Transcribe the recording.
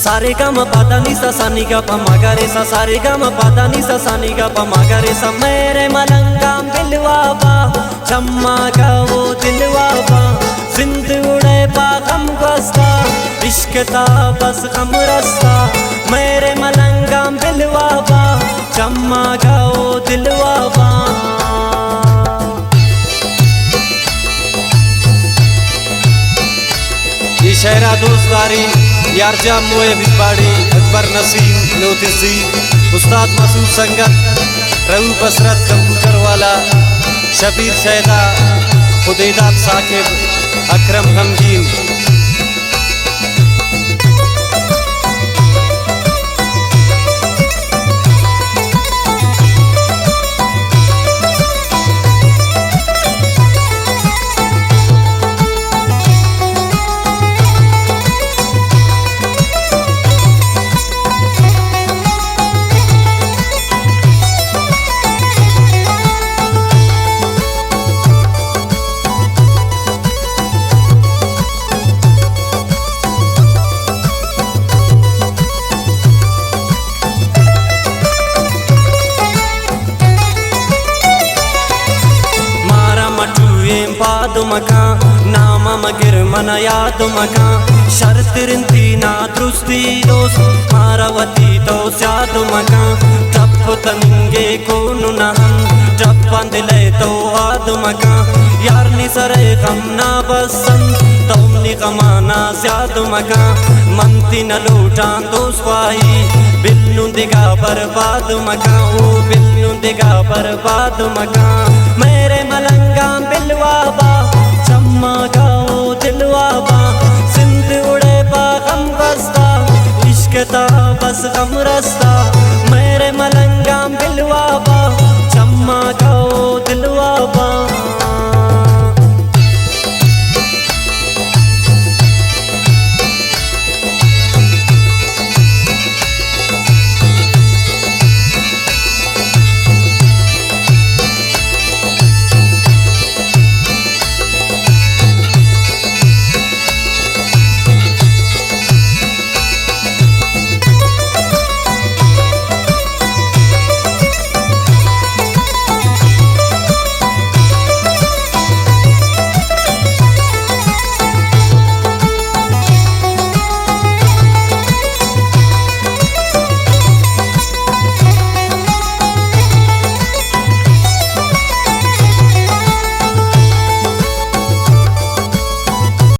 सारे गा म पादा नी सा सा नी गा पा मा गा रे सा सारे गा म पादा नी सा सा नी गा पा मा गा रे सा मेरे मलंगा दिलवा बा चम्मा का वो दिलवा बा जिंद उड़े पा गम बस्ता इश्क ता बस गम रस्ता मेरे मलंगा दिलवा बा चम्मा का वो दिलवा बा। ये शहरा दोस्तदारी यारजा मोए बिबाड़ी अकबर नसीम नोतिसी उस्ताद मसूद संगत रऊ बसरत कंप्यूटर वाला शबीर शैदा खुदेदात साकिब अकरम गमगीन। पाद मका नामा मगिर मन याद मका शर्त रिंती ना दृष्टि दोस्त मारावती तो स्याद मका टप तंगे कोनु नहन टप बंदले तो आद मका यार नि सरे गम ना बसन तोमनी कमाना स्याद मका मंती न लूटा दोस्त वाही बिल्नु दिगा बर्बाद मका ओ बिल्नु दिगा बर्बाद मका मेरे मल